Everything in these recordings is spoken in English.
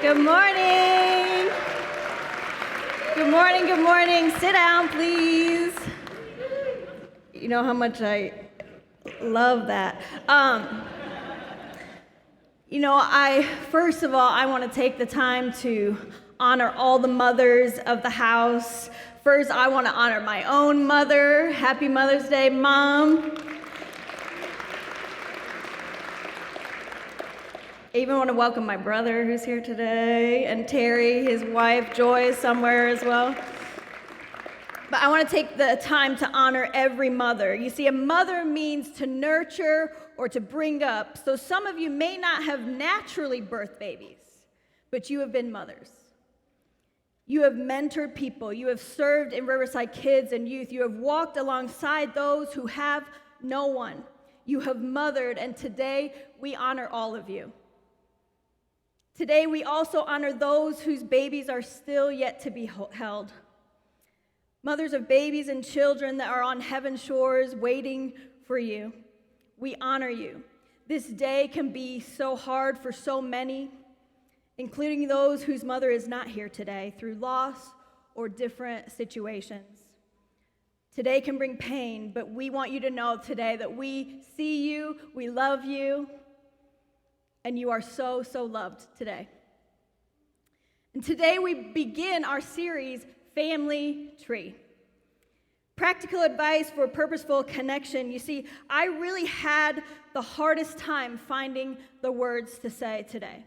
Good morning. Good morning, good morning. Sit down, please. You know how much I love that. First of all, I want to take the time to honor all the mothers of the house. First, I want to honor my own mother. Happy Mother's Day, Mom. I even want to welcome my brother who's here today, and Terry, his wife, Joy, is somewhere as well. But I want to take the time to honor every mother. You see, a mother means to nurture or to bring up. So some of you may not have naturally birthed babies, but you have been mothers. You have mentored people. You have served in Riverside Kids and Youth. You have walked alongside those who have no one. You have mothered, and today we honor all of you. Today, we also honor those whose babies are still yet to be held. Mothers of babies and children that are on heaven's shores waiting for you. We honor you. This day can be so hard for so many, including those whose mother is not here today through loss or different situations. Today can bring pain, but we want you to know today that we see you, we love you, and you are so, so loved today. And today we begin our series, Family Tree. Practical advice for purposeful connection. You see, I really had the hardest time finding the words to say today.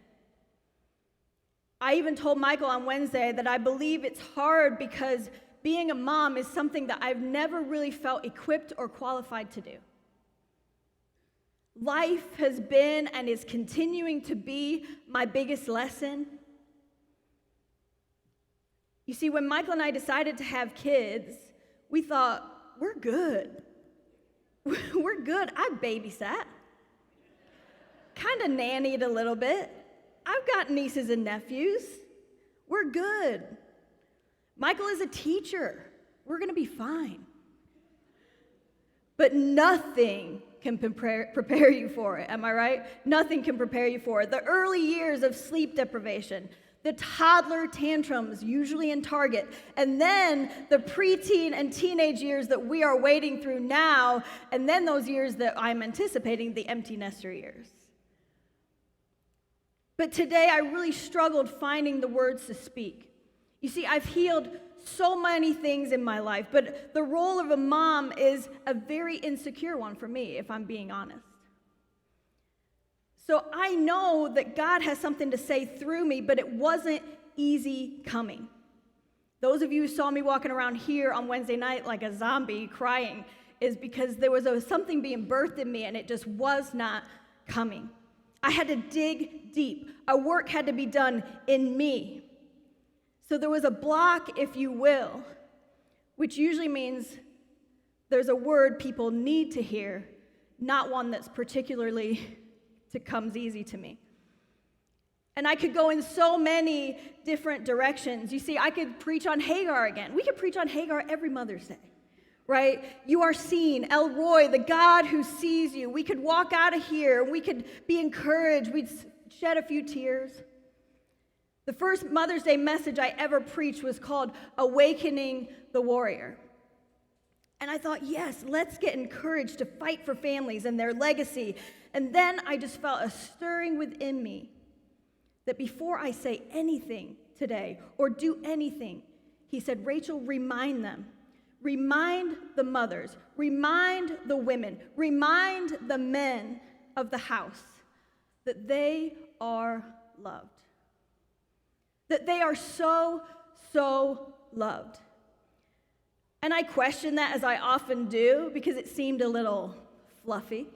I even told Michael on Wednesday that I believe it's hard because being a mom is something that I've never really felt equipped or qualified to do. Life has been and is continuing to be my biggest lesson. You see, when Michael and I decided to have kids, we thought, we're good. We're good. I babysat, kind of nannied a little bit. I've got nieces and nephews. We're good. Michael is a teacher. We're going to be fine. But nothing can prepare you for it, am I right? Nothing can prepare you for it. The early years of sleep deprivation, the toddler tantrums, usually in Target, and then the preteen and teenage years that we are wading through now, and then those years that I'm anticipating, the empty nester years. But today I really struggled finding the words to speak. You see, I've healed so many things in my life, but the role of a mom is a very insecure one for me, if I'm being honest. So I know that God has something to say through me, but it wasn't easy coming. Those of you who saw me walking around here on Wednesday night like a zombie crying is because there was something being birthed in me and it just was not coming. I had to dig deep. A work had to be done in me. So there was a block, if you will, which usually means there's a word people need to hear, not one that's particularly comes easy to me. And I could go in so many different directions. You see, I could preach on Hagar again. We could preach on Hagar every Mother's Day, right? You are seen. El Roy, the God who sees you. We could walk out of here. We could be encouraged. We'd shed a few tears. The first Mother's Day message I ever preached was called Awakening the Warrior. And I thought, yes, let's get encouraged to fight for families and their legacy. And then I just felt a stirring within me that before I say anything today or do anything, he said, Rachel, remind them. Remind the mothers. Remind the women. Remind the men of the house that they are loved. That they are so, so loved. And I questioned that, as I often do, because it seemed a little fluffy.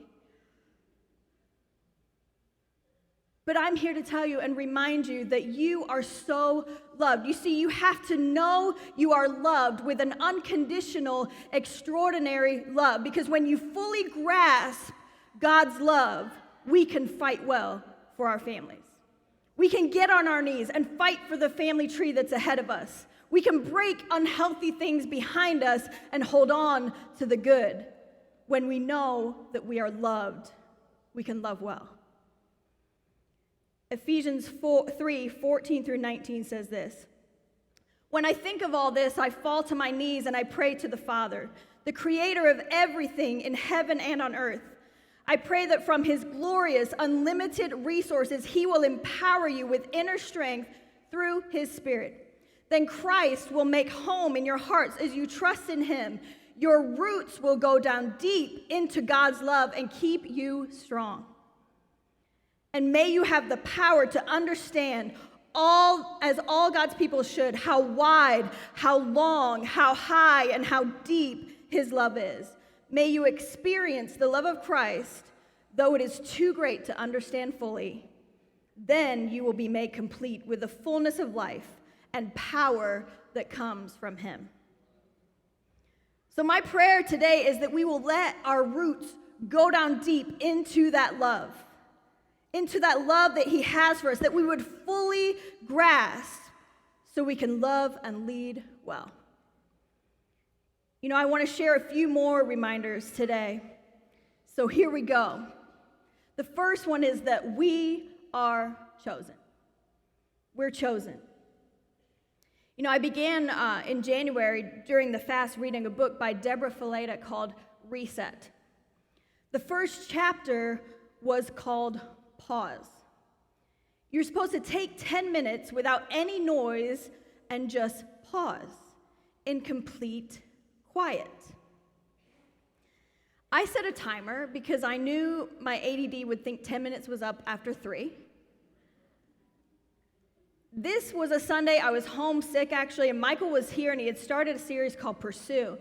But I'm here to tell you and remind you that you are so loved. You see, you have to know you are loved with an unconditional, extraordinary love, because when you fully grasp God's love, we can fight well for our families. We can get on our knees and fight for the family tree that's ahead of us. We can break unhealthy things behind us and hold on to the good. When we know that we are loved, we can love well. Ephesians 3:14 through 19 says this. When I think of all this, I fall to my knees and I pray to the Father, the creator of everything in heaven and on earth. I pray that from his glorious, unlimited resources, he will empower you with inner strength through his Spirit. Then Christ will make home in your hearts as you trust in him. Your roots will go down deep into God's love and keep you strong. And may you have the power to understand as all God's people should, how wide, how long, how high, and how deep his love is. May you experience the love of Christ, though it is too great to understand fully. Then you will be made complete with the fullness of life and power that comes from him. So my prayer today is that we will let our roots go down deep into that love that he has for us, that we would fully grasp so we can love and lead well. You know, I want to share a few more reminders today. So here we go. The first one is that we are chosen. We're chosen. You know, I began in January during the fast reading a book by Deborah Fileta called Reset. The first chapter was called Pause. You're supposed to take 10 minutes without any noise and just pause in complete quiet. I set a timer because I knew my ADD would think 10 minutes was up after 3. This was a Sunday. I was homesick, actually, and Michael was here, and he had started a series called Pursue.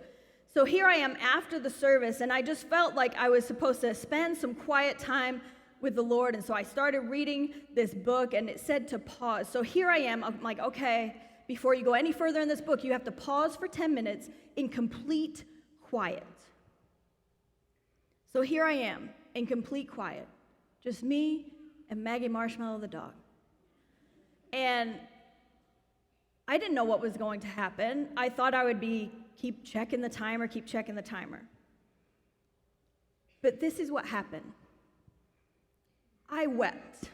So here I am after the service, and I just felt like I was supposed to spend some quiet time with the Lord, and so I started reading this book, and it said to pause. So here I am. I'm like, okay, before you go any further in this book, you have to pause for 10 minutes in complete quiet. So here I am in complete quiet, just me and Maggie Marshmallow the dog. And I didn't know what was going to happen. I thought I would keep checking the timer. But this is what happened. I wept.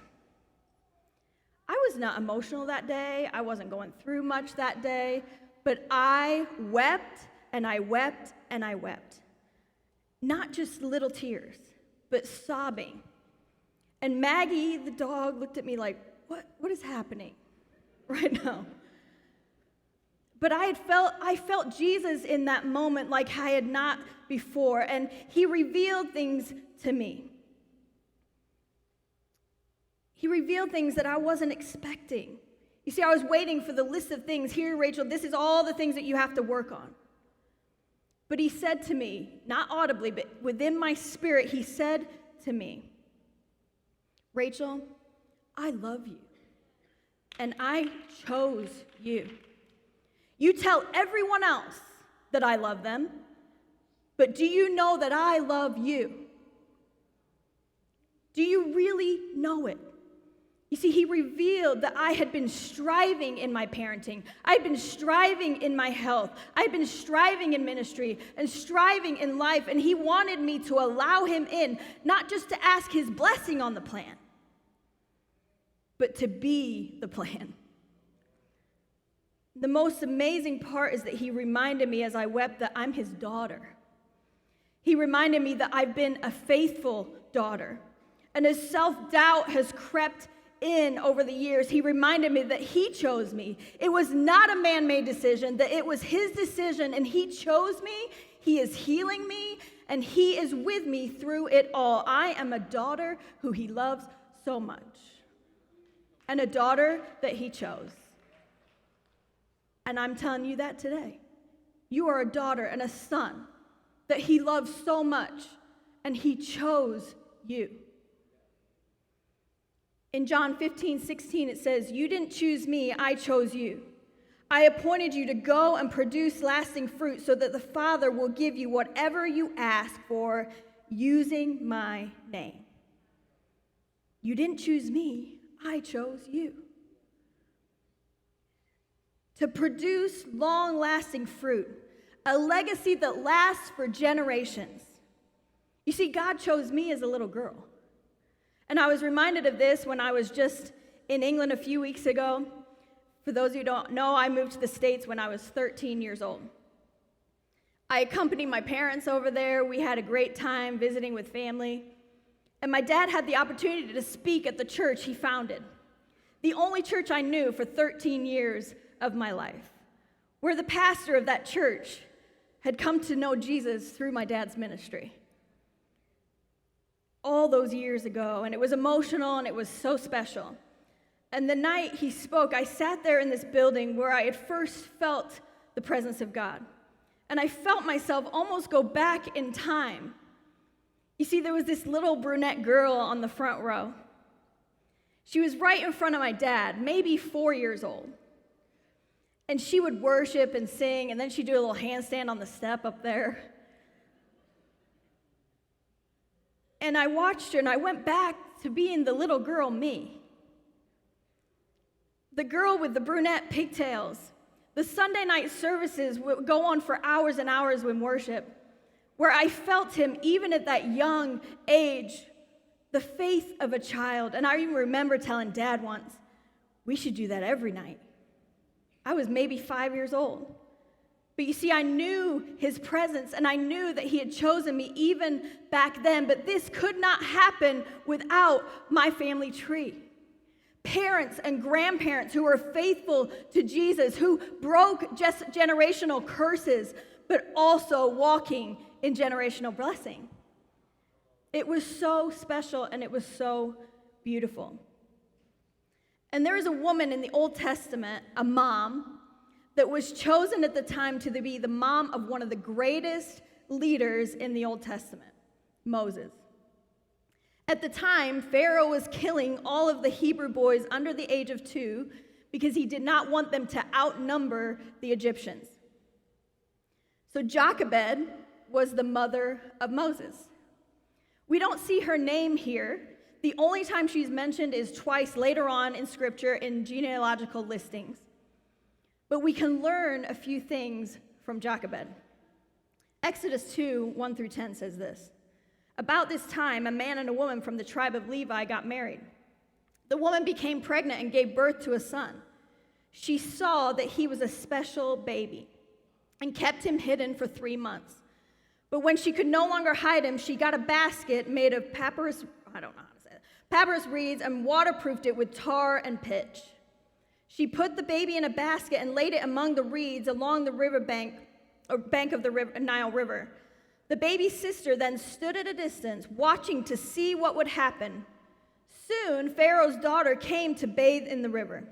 I was not emotional that day. I wasn't going through much that day. But I wept and I wept and I wept. Not just little tears, but sobbing. And Maggie, the dog, looked at me like, what is happening right now? But I felt Jesus in that moment like I had not before, and he revealed things to me. He revealed things that I wasn't expecting. You see, I was waiting for the list of things. Here, Rachel, this is all the things that you have to work on. But he said to me, not audibly, but within my spirit, he said to me, Rachel, I love you, and I chose you. You tell everyone else that I love them, but do you know that I love you? Do you really know it? You see, he revealed that I had been striving in my parenting. I had been striving in my health. I had been striving in ministry and striving in life, and he wanted me to allow him in, not just to ask his blessing on the plan, but to be the plan. The most amazing part is that he reminded me as I wept that I'm his daughter. He reminded me that I've been a faithful daughter. And as self-doubt has crept in over the years, he reminded me that he chose me. It was not a man-made decision, that it was his decision, and he chose me. He is healing me, and he is with me through it all. I am a daughter who he loves so much, and a daughter that he chose. And I'm telling you that today. You are a daughter and a son that he loves so much, and he chose you. In John 15:16, it says, you didn't choose me, I chose you. I appointed you to go and produce lasting fruit so that the Father will give you whatever you ask for using my name. You didn't choose me, I chose you. To produce long-lasting fruit, a legacy that lasts for generations. You see, God chose me as a little girl. And I was reminded of this when I was just in England a few weeks ago. For those who don't know, I moved to the States when I was 13 years old. I accompanied my parents over there. We had a great time visiting with family. And my dad had the opportunity to speak at the church he founded, the only church I knew for 13 years of my life, where the pastor of that church had come to know Jesus through my dad's ministry. All those years ago, and it was emotional and it was so special. And the night he spoke, I sat there in this building where I had first felt the presence of God. And I felt myself almost go back in time. You see, there was this little brunette girl on the front row. She was right in front of my dad, maybe 4 years old. And she would worship and sing, and then she'd do a little handstand on the step up there. And I watched her, and I went back to being the little girl me. The girl with the brunette pigtails. The Sunday night services would go on for hours and hours in worship, where I felt him, even at that young age, the faith of a child. And I even remember telling Dad once, we should do that every night. I was maybe 5 years old. But you see, I knew his presence, and I knew that he had chosen me even back then, but this could not happen without my family tree. Parents and grandparents who were faithful to Jesus, who broke just generational curses, but also walking in generational blessing. It was so special, and it was so beautiful. And there is a woman in the Old Testament, a mom, that was chosen at the time to be the mom of one of the greatest leaders in the Old Testament, Moses. At the time, Pharaoh was killing all of the Hebrew boys under the age of 2 because he did not want them to outnumber the Egyptians. So Jochebed was the mother of Moses. We don't see her name here. The only time she's mentioned is twice later on in Scripture in genealogical listings. But we can learn a few things from Jochebed. Exodus 2, 1 through 10 says this. About this time, a man and a woman from the tribe of Levi got married. The woman became pregnant and gave birth to a son. She saw that he was a special baby and kept him hidden for 3 months. But when she could no longer hide him, she got a basket made of papyrus reeds and waterproofed it with tar and pitch. She put the baby in a basket and laid it among the reeds along the riverbank, or bank of the Nile River. The baby's sister then stood at a distance, watching to see what would happen. Soon, Pharaoh's daughter came to bathe in the river,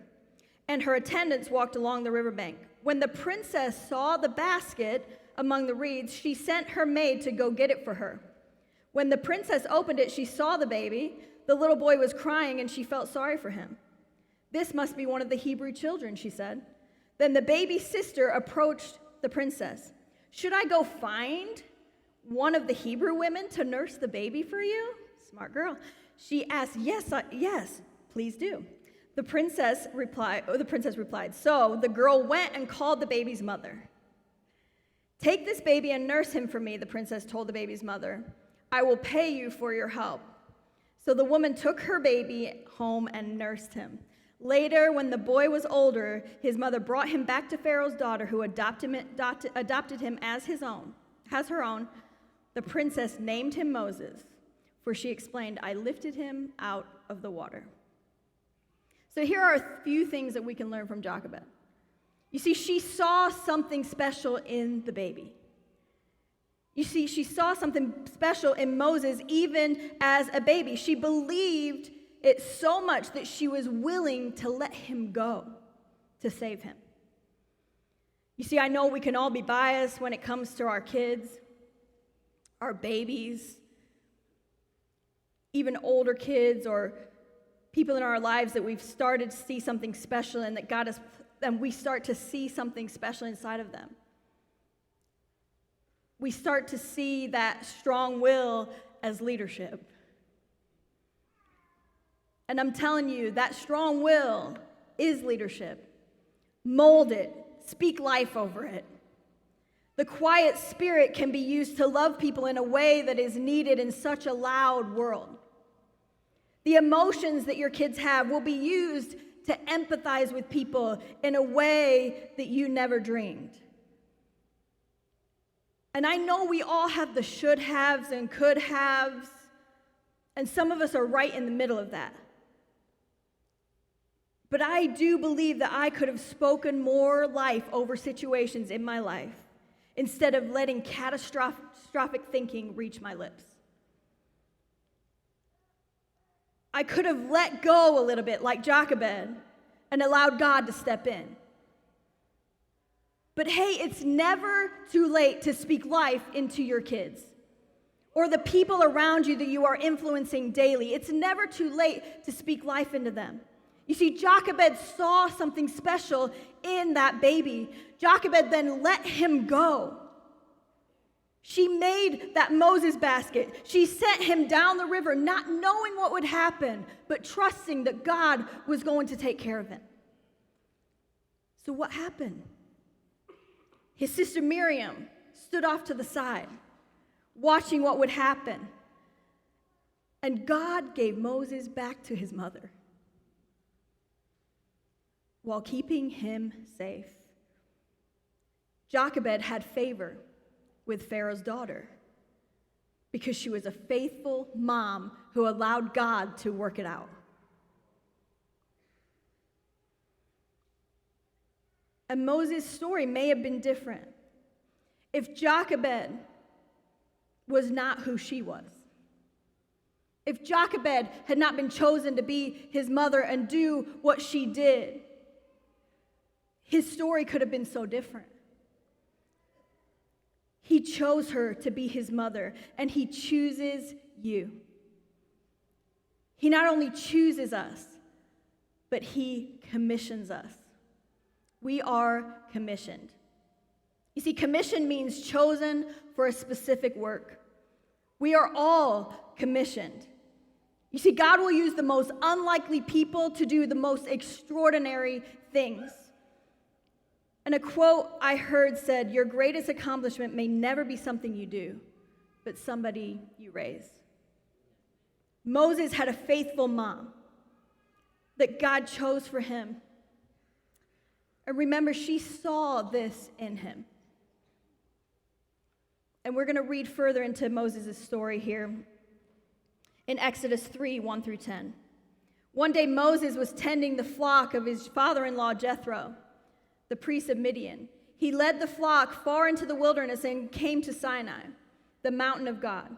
and her attendants walked along the riverbank. When the princess saw the basket among the reeds, she sent her maid to go get it for her. When the princess opened it, she saw the baby. The little boy was crying, and she felt sorry for him. This must be one of the Hebrew children, she said. Then the baby's sister approached the princess. Should I go find one of the Hebrew women to nurse the baby for you? Smart girl. She asked, yes, please do. The princess replied. So the girl went and called the baby's mother. Take this baby and nurse him for me, the princess told the baby's mother. I will pay you for your help. So the woman took her baby home and nursed him. Later, when the boy was older, his mother brought him back to Pharaoh's daughter, who adopted him as her own. The princess named him Moses, for she explained, I lifted him out of the water. So here are a few things that we can learn from Jochebed. You see, she saw something special in the baby. You see, she saw something special in Moses even as a baby. She believed it so much that she was willing to let him go to save him. You see, I know we can all be biased when it comes to our kids, our babies, even older kids or people in our lives that we've started to see something special in, that God has, and we start to see something special inside of them. We start to see that strong will as leadership. And I'm telling you, that strong will is leadership. Mold it. Speak life over it. The quiet spirit can be used to love people in a way that is needed in such a loud world. The emotions that your kids have will be used to empathize with people in a way that you never dreamed. And I know we all have the should haves and could haves, and some of us are right in the middle of that. But I do believe that I could have spoken more life over situations in my life instead of letting catastrophic thinking reach my lips. I could have let go a little bit like Jochebed and allowed God to step in. But hey, it's never too late to speak life into your kids or the people around you that you are influencing daily. It's never too late to speak life into them. You see, Jochebed saw something special in that baby. Jochebed then let him go. She made that Moses basket. She sent him down the river, not knowing what would happen, but trusting that God was going to take care of it. So what happened? His sister Miriam stood off to the side, watching what would happen. And God gave Moses back to his mother while keeping him safe. Jochebed had favor with Pharaoh's daughter because she was a faithful mom who allowed God to work it out. And Moses' story may have been different if Jochebed was not who she was. If Jochebed had not been chosen to be his mother and do what she did, his story could have been so different. He chose her to be his mother, and he chooses you. He not only chooses us, but he commissions us. We are commissioned. You see, commission means chosen for a specific work. We are all commissioned. You see, God will use the most unlikely people to do the most extraordinary things. And a quote I heard said, "Your greatest accomplishment may never be something you do, but somebody you raise." Moses had a faithful mom that God chose for him. And remember, she saw this in him. And we're going to read further into Moses' story here in Exodus 3, 1 through 10. One day Moses was tending the flock of his father-in-law Jethro, the priest of Midian. He led the flock far into the wilderness and came to Sinai, the mountain of God.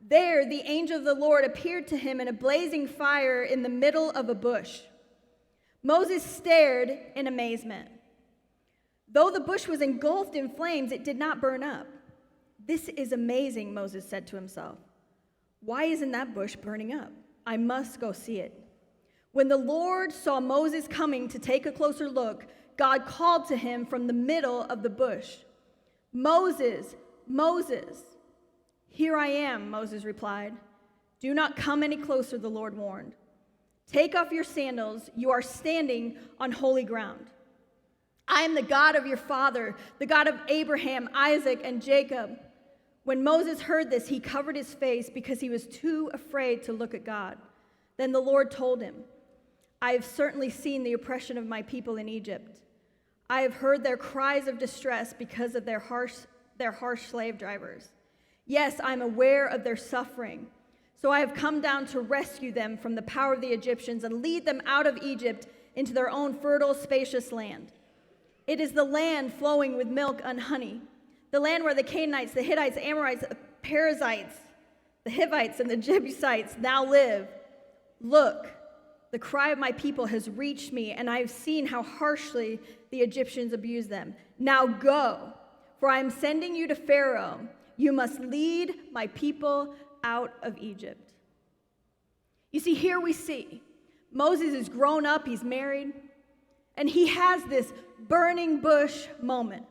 There, the angel of the Lord appeared to him in a blazing fire in the middle of a bush. Moses stared in amazement. Though the bush was engulfed in flames, it did not burn up. "This is amazing," Moses said to himself. "Why isn't that bush burning up? I must go see it." When the Lord saw Moses coming to take a closer look, God called to him from the middle of the bush, "Moses, Moses." "Here I am," Moses replied. "Do not come any closer," the Lord warned. "Take off your sandals. You are standing on holy ground. I am the God of your father, the God of Abraham, Isaac, and Jacob." When Moses heard this, he covered his face because he was too afraid to look at God. Then the Lord told him, "I have certainly seen the oppression of my people in Egypt. I have heard their cries of distress because of their harsh slave drivers. Yes, I am aware of their suffering. So I have come down to rescue them from the power of the Egyptians and lead them out of Egypt into their own fertile, spacious land. It is the land flowing with milk and honey, the land where the Canaanites, the Hittites, the Amorites, the Perizzites, the Hivites, and the Jebusites now live. Look, the cry of my people has reached me, and I have seen how harshly the Egyptians abuse them. Now go, for I am sending you to Pharaoh. You must lead my people out of Egypt." You see, here we see Moses is grown up, he's married, and he has this burning bush moment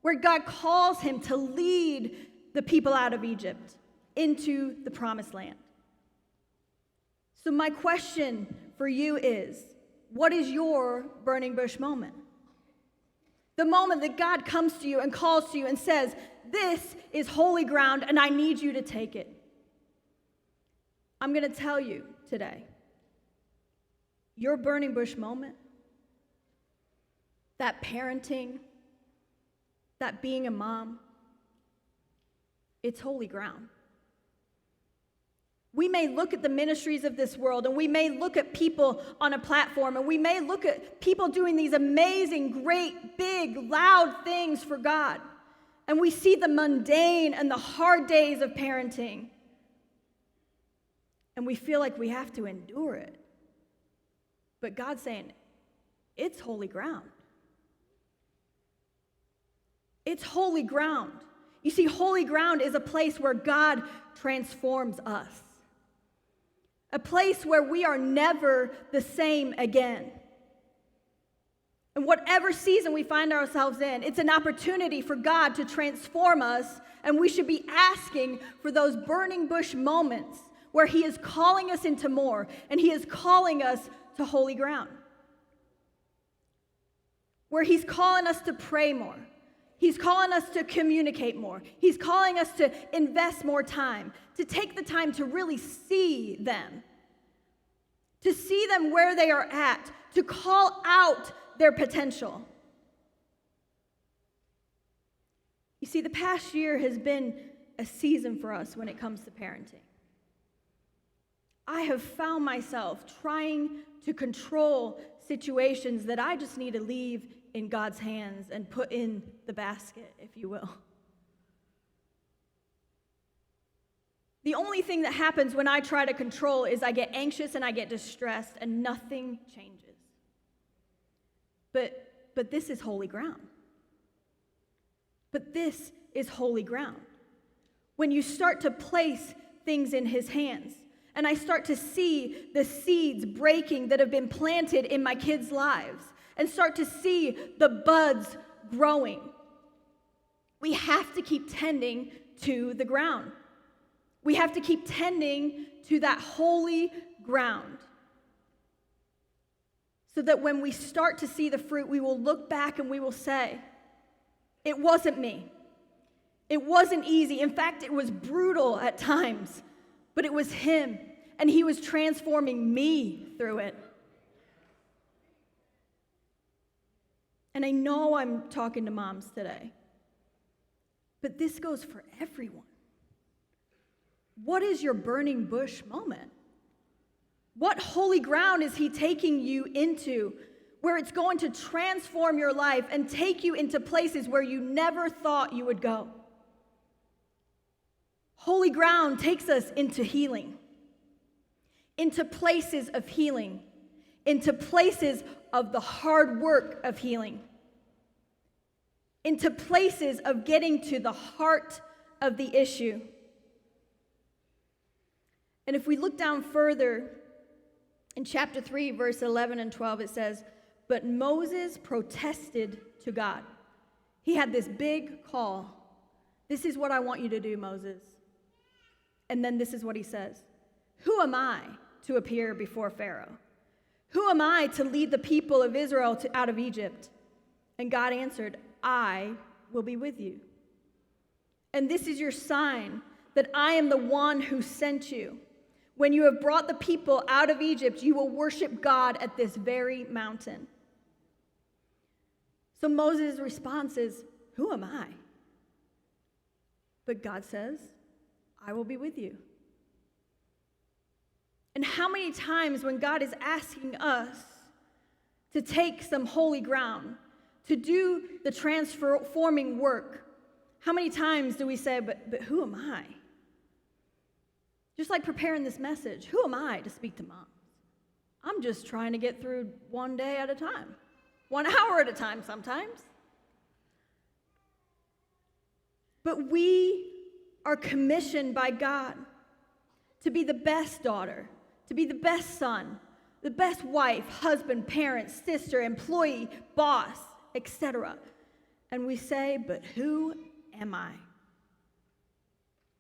where God calls him to lead the people out of Egypt into the promised land. So my question for you is, what is your burning bush moment? The moment that God comes to you and calls to you and says, "This is holy ground and I need you to take it." I'm going to tell you today, Your burning bush moment, that parenting, that being a mom, it's holy ground. We may look at the ministries of this world, and we may look at people on a platform, and we may look at people doing these amazing, great, big, loud things for God. And we see the mundane and the hard days of parenting. And we feel like we have to endure it. But God's saying, it's holy ground. It's holy ground. You see, holy ground is a place where God transforms us. A place where we are never the same again. And whatever season we find ourselves in, it's an opportunity for God to transform us, and we should be asking for those burning bush moments where He is calling us into more, and He is calling us to holy ground. Where He's calling us to pray more. He's calling us to communicate more. He's calling us to invest more time, to take the time to really see them where they are at, to call out their potential. You see, the past year has been a season for us when it comes to parenting. I have found myself trying to control situations that I just need to leave in God's hands and put in the basket, if you will. The only thing that happens when I try to control is I get anxious and I get distressed and nothing changes. But this is holy ground. But this is holy ground. When you start to place things in His hands, and I start to see the seeds breaking that have been planted in my kids' lives, and start to see the buds growing. We have to keep tending to the ground. We have to keep tending to that holy ground. So that when we start to see the fruit, we will look back and we will say, it wasn't me. It wasn't easy. In fact, it was brutal at times, but it was Him, and He was transforming me through it. And I know I'm talking to moms today, but this goes for everyone. What is your burning bush moment? What holy ground is He taking you into where it's going to transform your life and take you into places where you never thought you would go? Holy ground takes us into healing, into places of healing, into places of the hard work of healing, into places of getting to the heart of the issue. And if we look down further, in chapter 3, verse 11 and 12, it says, but Moses protested to God. He had this big call. This is what I want you to do, Moses. And then this is what he says. Who am I to appear before Pharaoh? Who am I to lead the people of Israel out of Egypt? And God answered, I will be with you. And this is your sign that I am the one who sent you. When you have brought the people out of Egypt, you will worship God at this very mountain. So Moses' response is, who am I? But God says, I will be with you. And how many times when God is asking us to take some holy ground, to do the transforming work, how many times do we say, but who am I? Just like preparing this message, who am I to speak to moms? I'm just trying to get through one day at a time, 1 hour at a time sometimes. But we are commissioned by God to be the best daughter, to be the best son, the best wife, husband, parent, sister, employee, boss, etc. And we say, but who am I?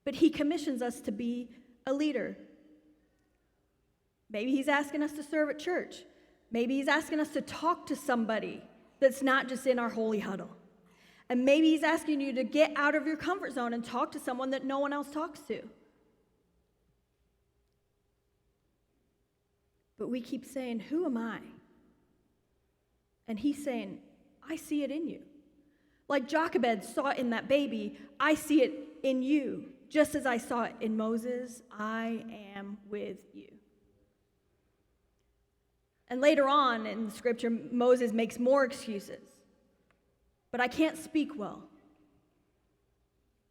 But He commissions us to be a leader. Maybe He's asking us to serve at church. Maybe He's asking us to talk to somebody that's not just in our holy huddle. And maybe He's asking you to get out of your comfort zone and talk to someone that no one else talks to. But we keep saying, who am I? And he's saying, I see it in you. Like Jochebed saw it in that baby, I see it in you. Just as I saw it in Moses, I am with you. And later on in the scripture, Moses makes more excuses. But I can't speak well.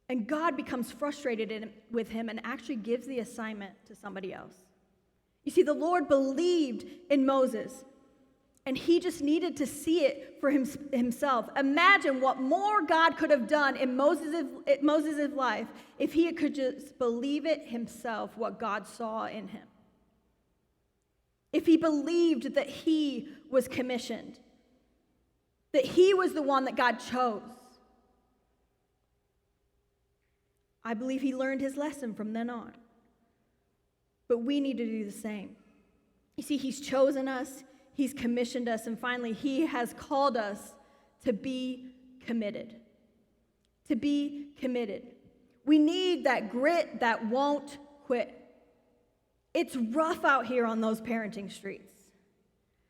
And God becomes frustrated with him and actually gives the assignment to somebody else. You see, the Lord believed in Moses, and he just needed to see it for himself. Imagine what more God could have done in Moses' life if he could just believe it himself, what God saw in him. If he believed that he was commissioned, that he was the one that God chose. I believe he learned his lesson from then on. But we need to do the same. You see, he's chosen us, he's commissioned us, and finally, he has called us to be committed. To be committed. We need that grit that won't quit. It's rough out here on those parenting streets.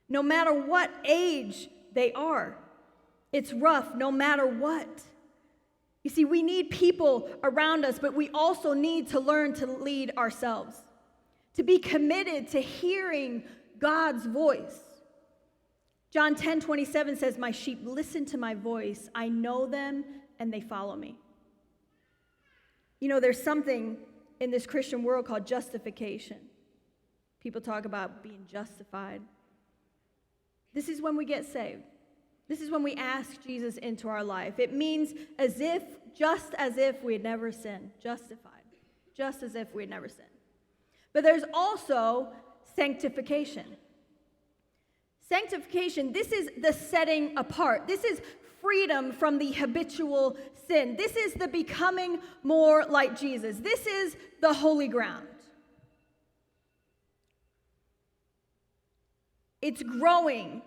No matter what age they are, it's rough no matter what. You see, we need people around us, but we also need to learn to lead ourselves, to be committed to hearing God's voice. John 10:27 says, my sheep listen to my voice. I know them and they follow me. You know, there's something in this Christian world called justification. People talk about being justified. This is when we get saved. This is when we ask Jesus into our life. It means just as if we had never sinned. Justified. Just as if we had never sinned. But there's also sanctification. Sanctification, this is the setting apart. This is freedom from the habitual sin. This is the becoming more like Jesus. This is the holy ground. It's growing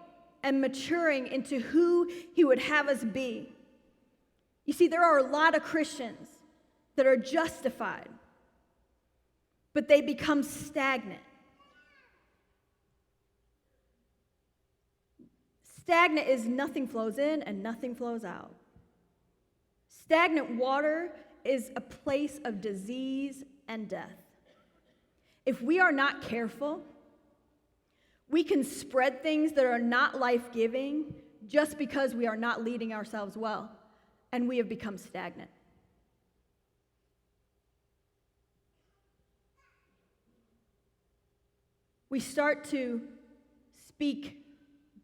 and maturing into who he would have us be. You see, there are a lot of Christians that are justified, but they become stagnant. Stagnant is nothing flows in and nothing flows out. Stagnant water is a place of disease and death. If we are not careful, we can spread things that are not life-giving just because we are not leading ourselves well, and we have become stagnant. We start to speak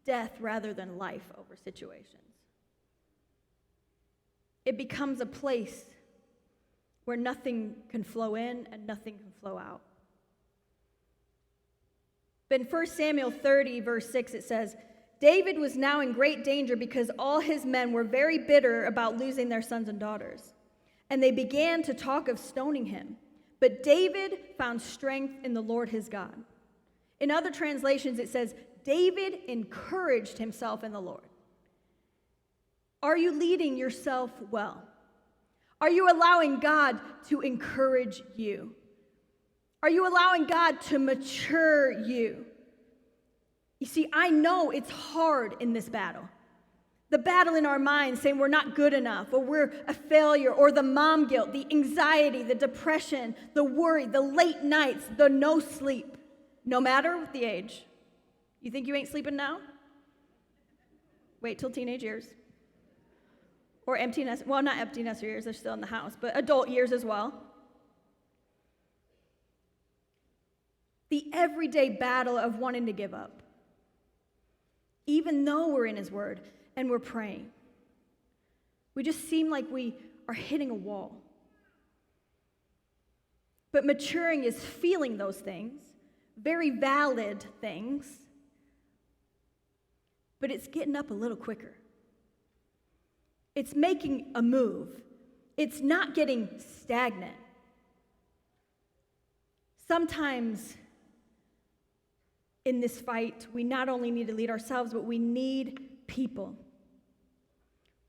death rather than life over situations. It becomes a place where nothing can flow in and nothing can flow out. But in 1 Samuel 30, verse 6, it says, David was now in great danger because all his men were very bitter about losing their sons and daughters. And they began to talk of stoning him. But David found strength in the Lord his God. In other translations, it says, David encouraged himself in the Lord. Are you leading yourself well? Are you allowing God to encourage you? Are you allowing God to mature you? You see, I know it's hard in this battle. The battle in our minds saying we're not good enough, or we're a failure, or the mom guilt, the anxiety, the depression, the worry, the late nights, the no sleep, no matter the age. You think you ain't sleeping now? Wait till teenage years. Or empty nest, well, not empty nester years, they're still in the house, but adult years as well. The everyday battle of wanting to give up. Even though we're in his word and we're praying. We just seem like we are hitting a wall. But maturing is feeling those things, very valid things, but it's getting up a little quicker. It's making a move. It's not getting stagnant. Sometimes in this fight, we not only need to lead ourselves, but we need people.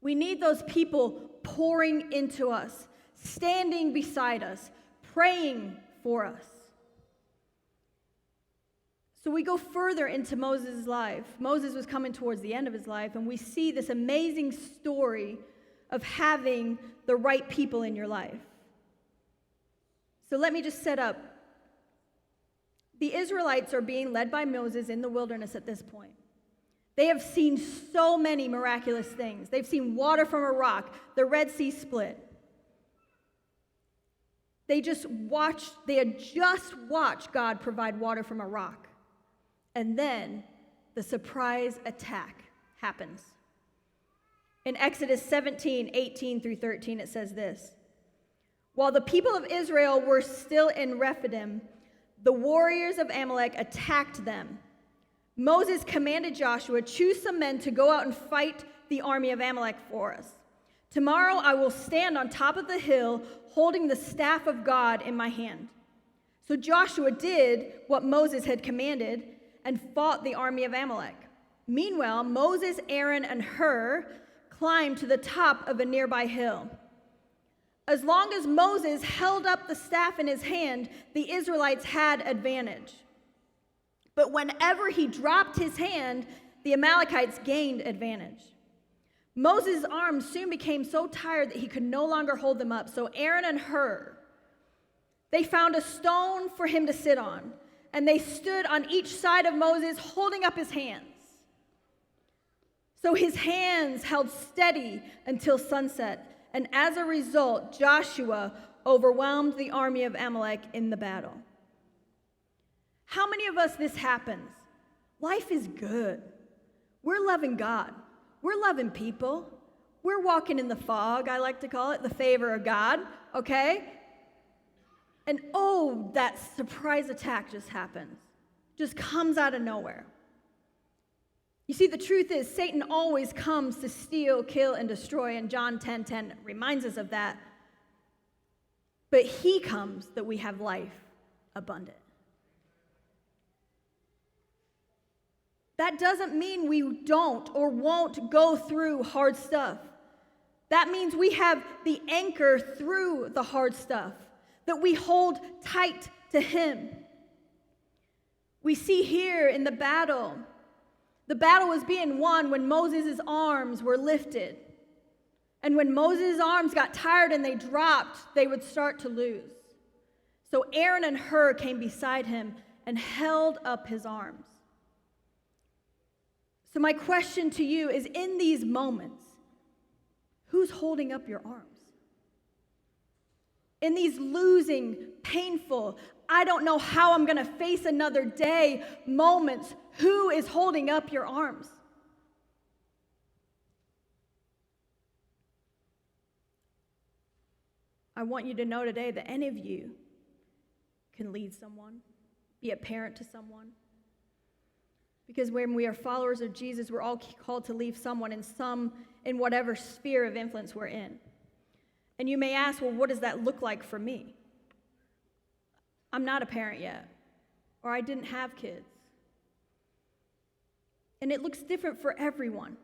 We need those people pouring into us, standing beside us, praying for us. So So we go further into Moses' life. Moses was coming towards the end of his life, and we see this amazing story of having the right people in your life. So let me just set up. The Israelites are being led by Moses in the wilderness at this point. They have seen so many miraculous things. They've seen water from a rock, the Red Sea split. They had just watched God provide water from a rock. And then the surprise attack happens. In Exodus 17:18-13, it says this: While the people of Israel were still in Rephidim, the warriors of Amalek attacked them. Moses commanded Joshua, "Choose some men to go out and fight the army of Amalek for us. Tomorrow I will stand on top of the hill holding the staff of God in my hand." So Joshua did what Moses had commanded and fought the army of Amalek. Meanwhile, Moses, Aaron, and Hur climbed to the top of a nearby hill. As long as Moses held up the staff in his hand, the Israelites had advantage. But whenever he dropped his hand, the Amalekites gained advantage. Moses' arms soon became so tired that he could no longer hold them up. So Aaron and Hur, they found a stone for him to sit on, and they stood on each side of Moses, holding up his hands. So his hands held steady until sunset, and as a result, Joshua overwhelmed the army of Amalek in the battle. How many of us this happens? Life is good. We're loving God. We're loving people. We're walking in the fog, I like to call it, the favor of God, okay? And oh, that surprise attack just happens. Just comes out of nowhere. You see, the truth is, Satan always comes to steal, kill, and destroy, and John 10:10 reminds us of that. But he comes that we have life abundant. That doesn't mean we don't or won't go through hard stuff. That means we have the anchor through the hard stuff, that we hold tight to him. We see here in the battle was being won when Moses' arms were lifted. And when Moses' arms got tired and they dropped, they would start to lose. So Aaron and Hur came beside him and held up his arms. So my question to you is, in these moments, who's holding up your arms? In these losing, painful, I don't know how I'm going to face another day moments, who is holding up your arms? I want you to know today that any of you can lead someone, be a parent to someone. Because when we are followers of Jesus, we're all called to leave someone in whatever sphere of influence we're in. And you may ask, well, what does that look like for me? I'm not a parent yet, or I didn't have kids. And it looks different for everyone.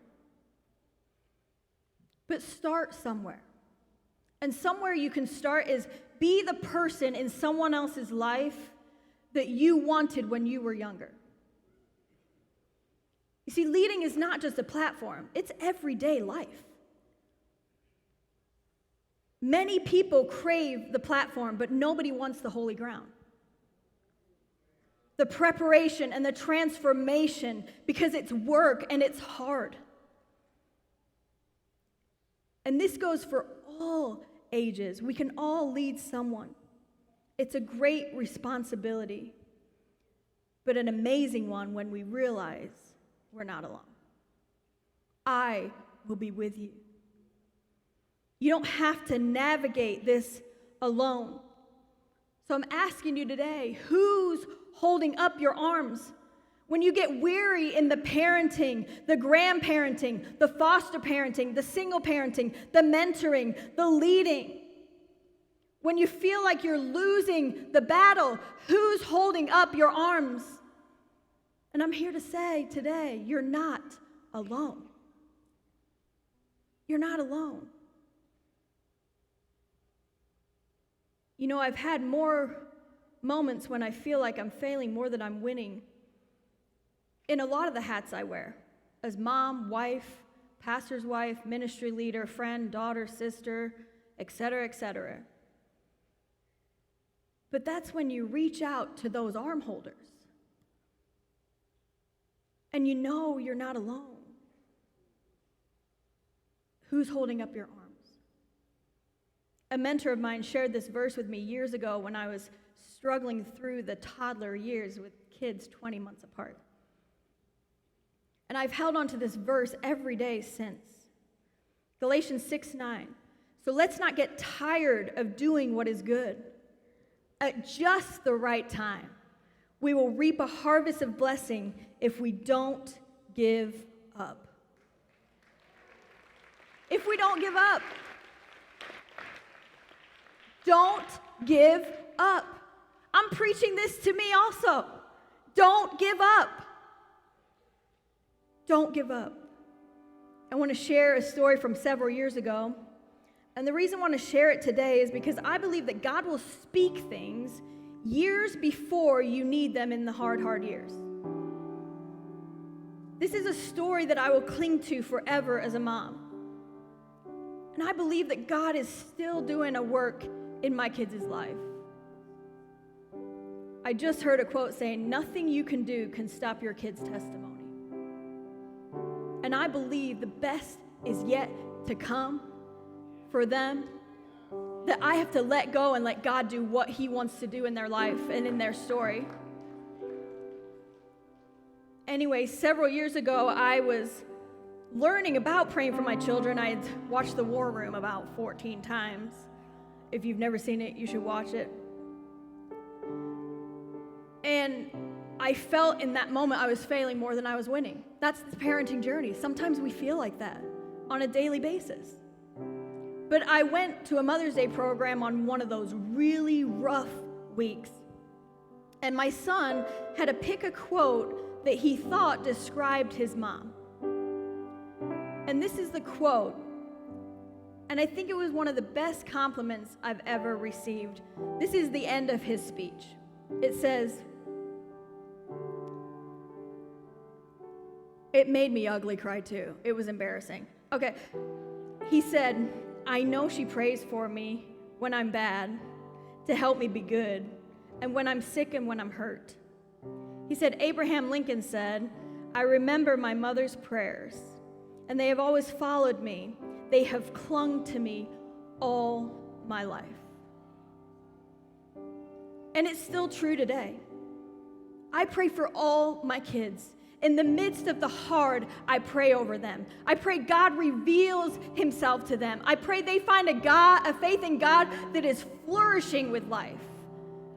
But start somewhere. And somewhere you can start is be the person in someone else's life that you wanted when you were younger. You see, leading is not just a platform, it's everyday life. Many people crave the platform, but nobody wants the holy ground. The preparation and the transformation, because it's work and it's hard. And this goes for all ages. We can all lead someone. It's a great responsibility, but an amazing one when we realize we're not alone. I will be with you. You don't have to navigate this alone. So I'm asking you today, who's holding up your arms? When you get weary in the parenting, the grandparenting, the foster parenting, the single parenting, the mentoring, the leading, when you feel like you're losing the battle, who's holding up your arms? And I'm here to say today, you're not alone. You're not alone. You know, I've had more moments when I feel like I'm failing more than I'm winning. in a lot of the hats I wear, as mom, wife, pastor's wife, ministry leader, friend, daughter, sister, etc., etc. But that's when you reach out to those arm holders. And you know you're not alone. Who's holding up your arms? A mentor of mine shared this verse with me years ago when I was struggling through the toddler years with kids 20 months apart. And I've held on to this verse every day since. Galatians 6:9. So let's not get tired of doing what is good. At just the right time, we will reap a harvest of blessing if we don't give up. If we don't give up. Don't give up. I'm preaching this to me also. Don't give up. Don't give up. I want to share a story from several years ago. And the reason I want to share it today is because I believe that God will speak things years before you need them in the hard years. This is a story that I will cling to forever as a mom. And I believe that God is still doing a work in my kids' life. I just heard a quote saying, "Nothing you can do can stop your kid's testimony." And I believe the best is yet to come for them, that I have to let go and let God do what He wants to do in their life and in their story. Anyway, several years ago, I was learning about praying for my children. I had watched The War Room about 14 times. If you've never seen it, you should watch it. And I felt in that moment I was failing more than I was winning. That's the parenting journey. Sometimes we feel like that on a daily basis. But I went to a Mother's Day program on one of those really rough weeks. And my son had to pick a quote that he thought described his mom. And this is the quote. And I think it was one of the best compliments I've ever received. This is the end of his speech. It says, it made me ugly cry too. It was embarrassing. Okay. He said, "I know she prays for me when I'm bad to help me be good, and when I'm sick and when I'm hurt." He said, "Abraham Lincoln said, 'I remember my mother's prayers, and they have always followed me. They have clung to me all my life.'" And it's still true today. I pray for all my kids. In the midst of the hard, I pray over them. I pray God reveals Himself to them. I pray they find a faith in God that is flourishing with life.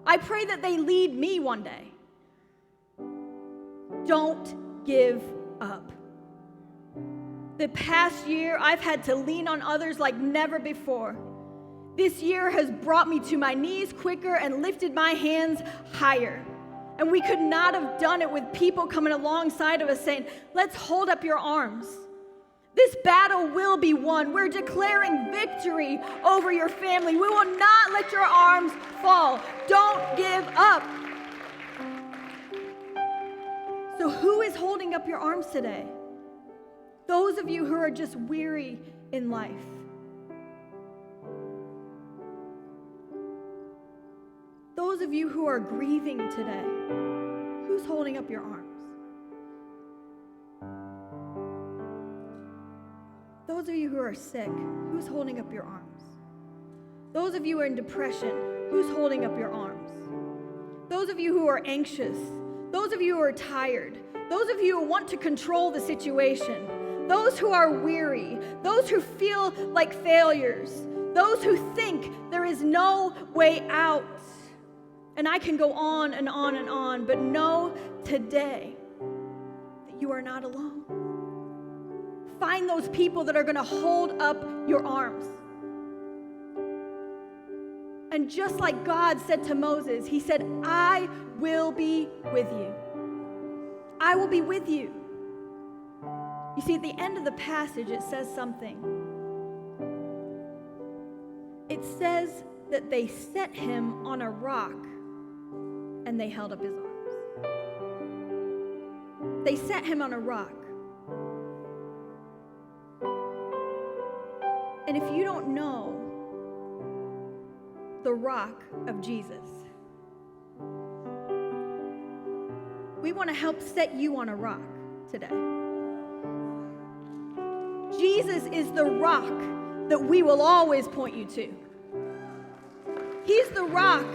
I pray that they lead me one day. Don't give up. The past year, I've had to lean on others like never before. This year has brought me to my knees quicker and lifted my hands higher. And we could not have done it with people coming alongside of us saying, "Let's hold up your arms. This battle will be won. We're declaring victory over your family. We will not let your arms fall. Don't give up." So who is holding up your arms today? Those of you who are just weary in life. Those of you who are grieving today, who's holding up your arms? Those of you who are sick, who's holding up your arms? Those of you who are in depression, who's holding up your arms? Those of you who are anxious, those of you who are tired, those of you who want to control the situation, those who are weary, those who feel like failures, those who think there is no way out. And I can go on and on and on, but know today that you are not alone. Find those people that are going to hold up your arms. And just like God said to Moses, He said, "I will be with you. I will be with you." You see, at the end of the passage, it says something. It says that they set him on a rock and they held up his arms. They set him on a rock. And if you don't know the rock of Jesus, we want to help set you on a rock today. Jesus is the rock that we will always point you to. He's the rock,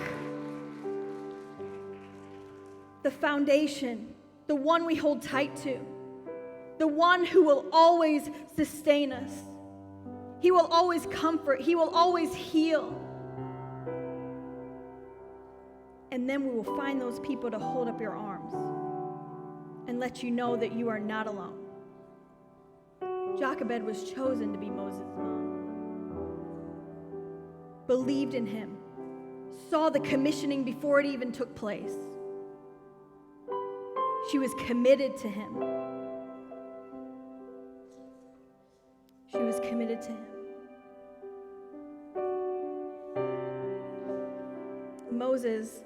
the foundation, the one we hold tight to, the one who will always sustain us. He will always comfort. He will always heal. And then we will find those people to hold up your arms and let you know that you are not alone. Jochebed was chosen to be Moses' mom. Believed in him. Saw the commissioning before it even took place. She was committed to him. She was committed to him. Moses,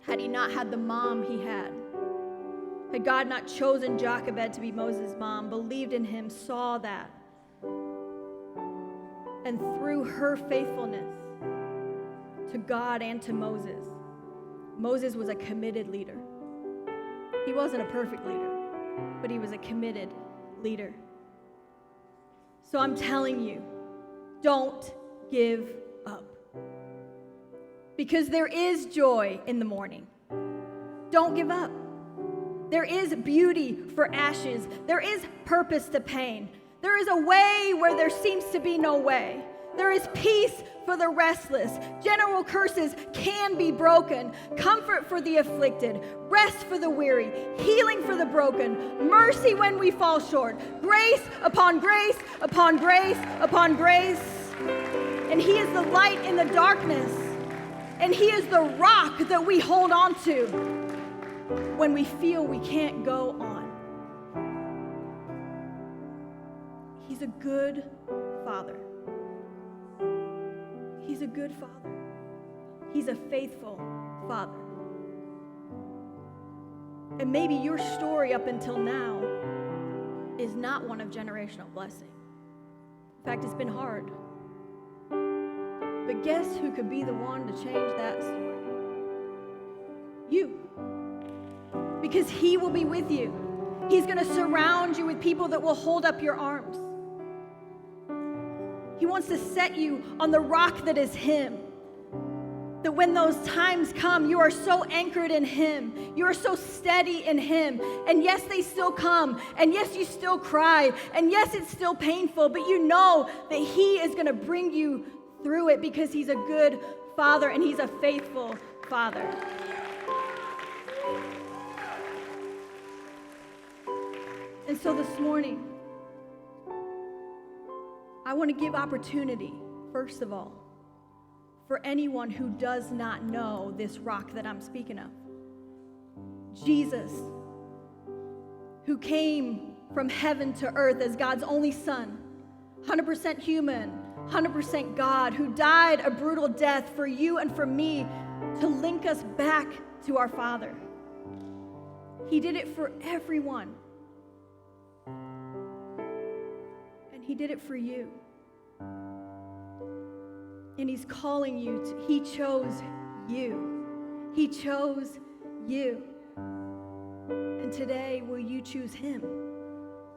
had he not had the mom he had God not chosen Jochebed to be Moses' mom, believed in him, saw that, and through her faithfulness to God and to Moses, Moses was a committed leader. He wasn't a perfect leader, but he was a committed leader. So I'm telling you, don't give up. Because there is joy in the morning. Don't give up. There is beauty for ashes. There is purpose to pain. There is a way where there seems to be no way. There is peace for the restless. General curses can be broken. Comfort for the afflicted. Rest for the weary. Healing for the broken. Mercy when we fall short. Grace upon grace upon grace upon grace. And he is the light in the darkness. And he is the rock that we hold on to when we feel we can't go on. He's a good father. He's a good father. He's a faithful father. And maybe your story up until now is not one of generational blessing. In fact, it's been hard. But guess who could be the one to change that story? You. Because he will be with you. He's going to surround you with people that will hold up your arms. He wants to set you on the rock that is him. That when those times come, you are so anchored in him. You are so steady in him. And yes, they still come. And yes, you still cry. And yes, it's still painful. But you know that he is going to bring you through it because he's a good father and he's a faithful father. And so this morning, I want to give opportunity, first of all, for anyone who does not know this rock that I'm speaking of. Jesus, who came from heaven to earth as God's only son, 100% human, 100% God, who died a brutal death for you and for me to link us back to our Father. He did it for everyone. And he did it for you. And he's calling you to, he chose you. He chose you. And today, will you choose him?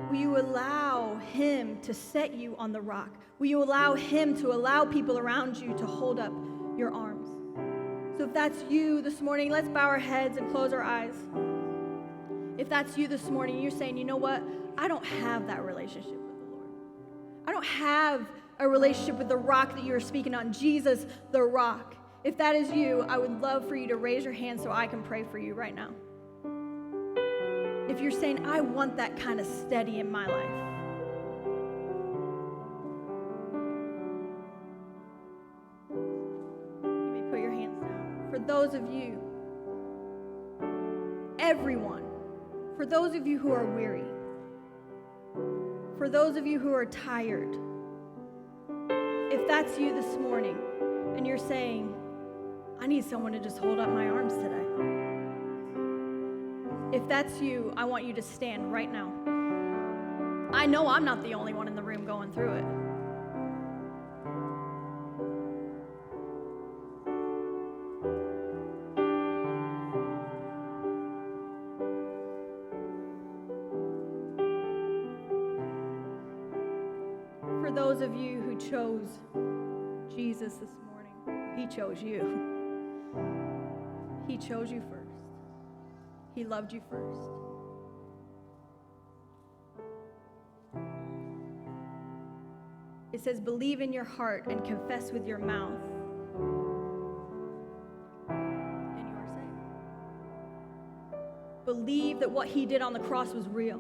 Will you allow him to set you on the rock? Will you allow him to allow people around you to hold up your arms? So if that's you this morning, let's bow our heads and close our eyes. If that's you this morning, you're saying, you know what? I don't have that relationship with the Lord. I don't have a relationship with the rock that you're speaking on, Jesus, the rock. If that is you, I would love for you to raise your hand so I can pray for you right now. If you're saying, I want that kind of steady in my life. You may put your hands down. For those of you, everyone, for those of you who are weary, for those of you who are tired, if that's you this morning and you're saying, I need someone to just hold up my arms today. If that's you, I want you to stand right now. I know I'm not the only one in the room going through it. For those of you who chose Jesus this morning, he chose you. He chose you first. He loved you first. It says, believe in your heart and confess with your mouth, and you are saved. Believe that what he did on the cross was real.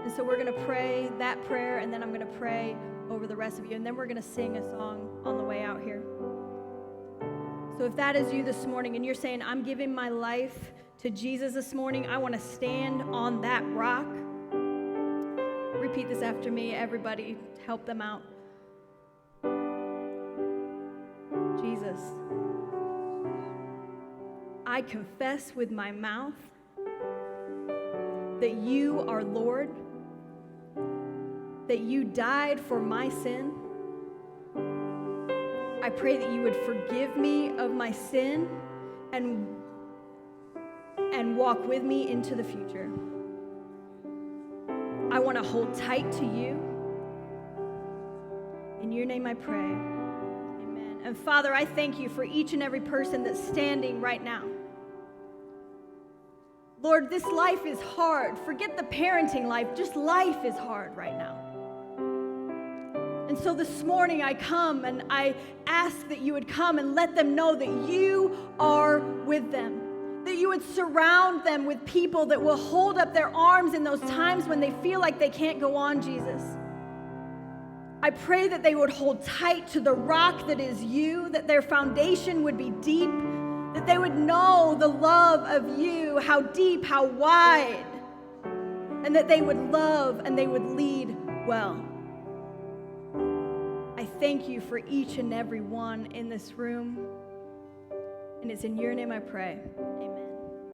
And so we're going to pray that prayer, and then I'm going to pray over the rest of you, and then we're going to sing a song on the way out here. So if that is you this morning and you're saying, I'm giving my life to Jesus this morning, I want to stand on that rock. Repeat this after me, everybody. Help them out. Jesus, I confess with my mouth that you are Lord, that you died for my sin. I pray that you would forgive me of my sin and walk with me into the future. I want to hold tight to you. In your name I pray. Amen. And Father, I thank you for each and every person that's standing right now. Lord, this life is hard. Forget the parenting life. Just life is hard right now. And so this morning I come and I ask that you would come and let them know that you are with them. That you would surround them with people that will hold up their arms in those times when they feel like they can't go on, Jesus. I pray that they would hold tight to the rock that is you, that their foundation would be deep, that they would know the love of you, how deep, how wide, and that they would love and they would lead well. I thank you for each and every one in this room, and it's in your name I pray. Amen.